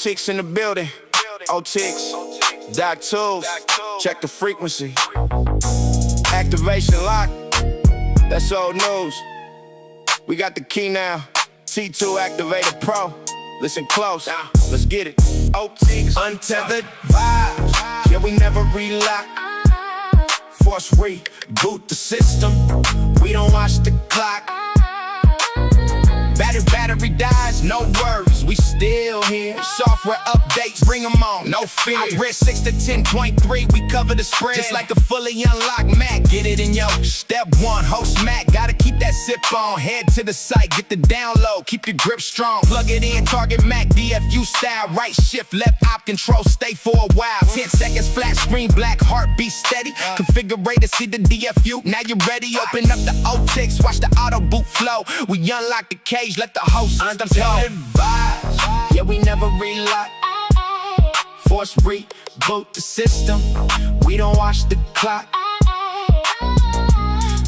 Otix in the building. Otix, Doc Tools, check the frequency. Activation lock, that's old news. We got the key now. T2 Activator Pro. Listen close, let's get it. Otix, untethered vibes. Yeah, we never relock. Force reboot the system. We don't watch the clock. Battery dies, no worries, we still here. Software updates, bring them on, no fear. I read 6 to 10.3, we cover the spread. Just like a fully unlocked Mac, get it in yo. Step 1, host Mac, gotta keep that zip on. Head to the site, get the download, keep your grip strong. Plug it in, target Mac, DFU style. Right shift, left op control, stay for a while. 10 seconds, flat screen, black, heartbeat steady. Configure to see the DFU, now you're ready. Open up the Otix, watch the auto boot flow. We unlock the cage, let the host system go. Vibes, yeah, we never relock. Force reboot the system. We don't watch the clock.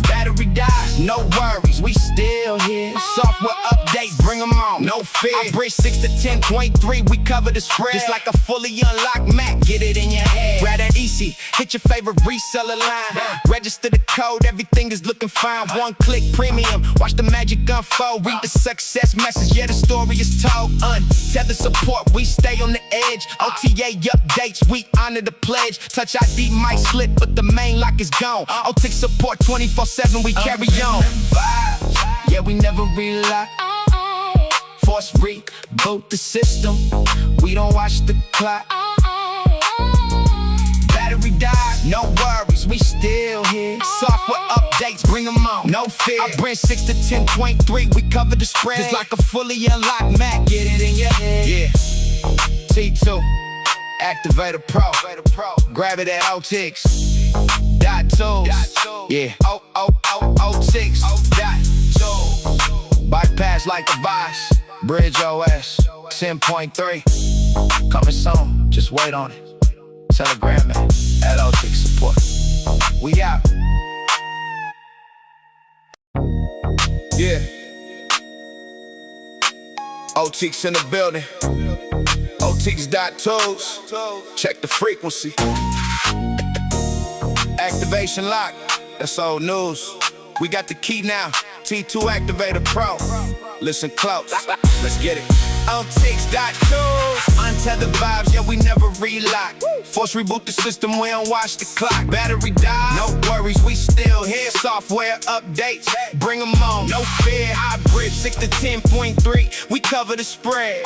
Battery dies, no worries, we still here. Software updates, bring them on, no fear. I bridge 6 to 10.3, we cover the spread. Just like a fully unlocked Mac, get it in your head. Grab that easy, hit your favorite reseller line. Register the code, everything is looking fine. One click premium, watch the magic unfold. Read the success message, yeah, the story is told. Untethered support, we stay on the edge. OTA updates, we honor the pledge. Touch ID might slip, but the main lock is gone. Otix support 24/7, we carry on. Yeah, we never relock. Force reboot the system. We don't watch the clock. Battery dies, no worries, we still here. Software updates, bring them on, no fear. I bring 6 to 10.3, we cover the spread. Just like a fully unlocked Mac, get it in your head. Yeah, T2 Activator Pro. Grab it at Otix. Dot tools. Yeah, Otix. Dot tools. Bypass like a vice. Bridge OS 10.3. Coming soon, just wait on it. Telegram man, at Otix support. We out. Yeah. Otix in the building. Otix.tools. Check the frequency. Activation lock, that's old news. We got the key now. T2 Activator Pro. Listen close, let's get it. Otix.tools, untethered vibes, yeah, we never relock. Force reboot the system, we don't watch the clock. Battery die, no worries, we still here. Software updates, bring them on, no fear. Hybrid 6 to 10.3, we cover the spread.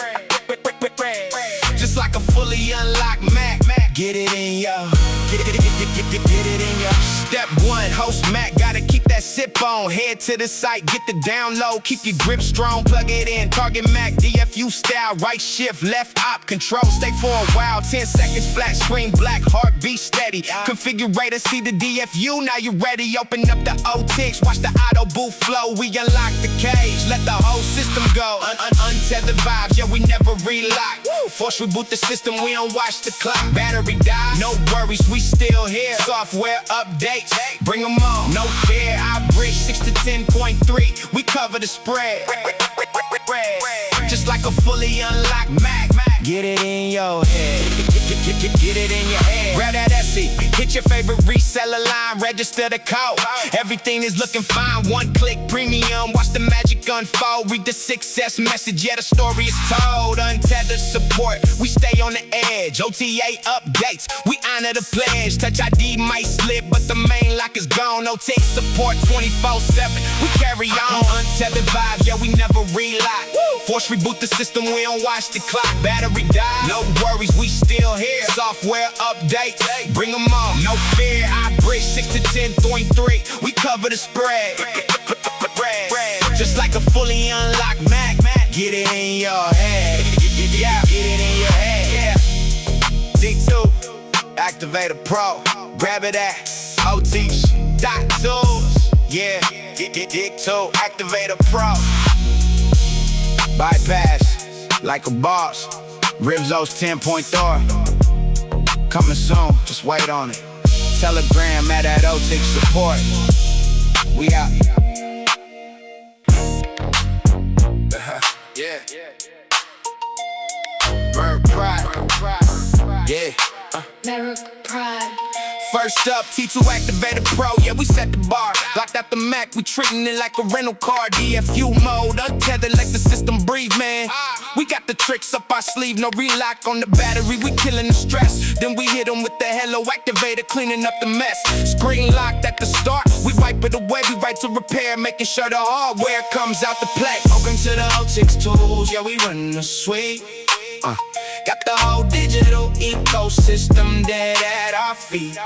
Just like a fully unlocked Mac, get it in yo. Get it in yo. Step 1, host Mac, gotta keep that zip on. Head to the site, get the download, keep your grip strong. Plug it in, target Mac, DFU style. Right shift, left op control, stay for a while. 10 seconds, flat screen, black, heartbeat steady. Configure to see the DFU, now you're ready. Open up the Otix, watch the auto boot flow. We unlock the cage, let the whole system go. Untethered vibes, yeah, we never relock. Force reboot the system, we don't watch the clock. Battery die, no worries, we still here. Software updates, bring them on, no fear. I bridge 6 to 10.3, we cover the spread. Just like a fully unlocked Mac, get it in your head. Get it in your head. Grab that SE, hit your favorite reseller line, register the code. Everything is looking fine, one click premium. Watch the magic unfold, read the success message, yeah, the story is told. Untethered support, we stay on the edge. OTA updates, we honor the pledge. Touch ID might slip, but the main lock is gone. Otix support 24/7, we carry on. Untethered vibes, yeah, we never relock. Force reboot the system, we don't watch the clock. Battery die, no worries, we still here. Software updates, bring them on, no fear. I bridge 6 to 10.3, we cover the spread. Just like a fully unlocked Mac, get it in your head. Yeah, get it in your head. Yeah. D2 Activator Pro, grab it at Otix.tools. Yeah, D2 Activator Pro. Bypass like a boss. Ribzos 10.3. Coming soon, just wait on it. Telegram at Otix support. We out. Yeah. Bird Pride. Yeah. America Pride. First up, T2 Activator Pro, yeah, we set the bar. Locked out the Mac, we treating it like a rental car. DFU mode, untethered, let the system breathe, man. We got the tricks up our sleeve, no relock on the battery, we killing the stress. Then we hit them with the Hello Activator, cleaning up the mess. Screen locked at the start, we wipe it away, we right to repair, making sure the hardware comes out to play. Welcome to the O6 tools, yeah, we running the suite. Got the whole digital ecosystem dead at our feet.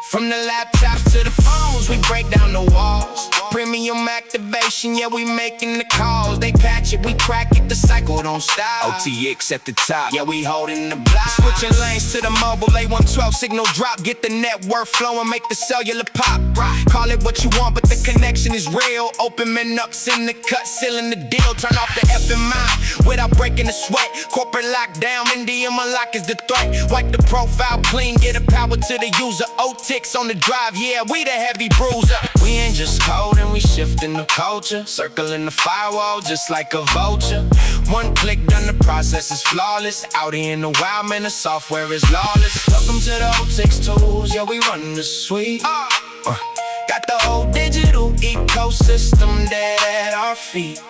From the laptops to the phones, we break down the walls. Premium activation, yeah, we making the calls. They patch it, we crack it, the cycle don't stop. OTX at the top, yeah, we holding the block. Switching lanes to the mobile, A112 signal drop. Get the network flowing, make the cellular pop. Call it what you want, but the connection is real. Open Linux in the cut, sealing the deal. Turn off the FMI without breaking the sweat. Corporate lockdown, NDM unlock is the threat. Wipe the profile clean, get the power to the user. OTX on the drive, yeah, we the heavy bruiser. We ain't just coding, we shifting the culture. Circling the firewall just like a vulture. One click done, the process is flawless. Out here in the wild, man, the software is lawless. Welcome to the O6 tools, yeah, we running the suite. Got the whole digital ecosystem dead at our feet.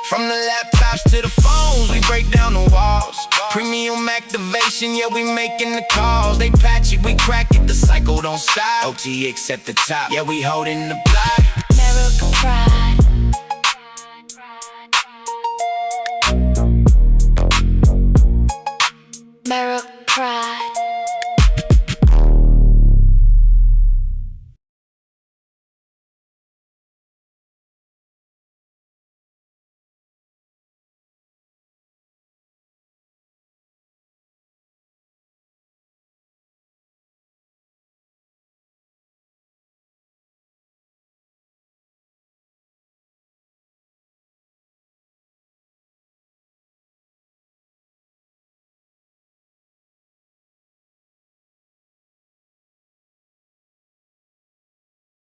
From the laptops to the phones, we break down the walls. Premium activation, yeah, we making the calls. They patch it, we crack it, the cycle don't stop. OTX at the top, yeah, we holding the block. America Pride.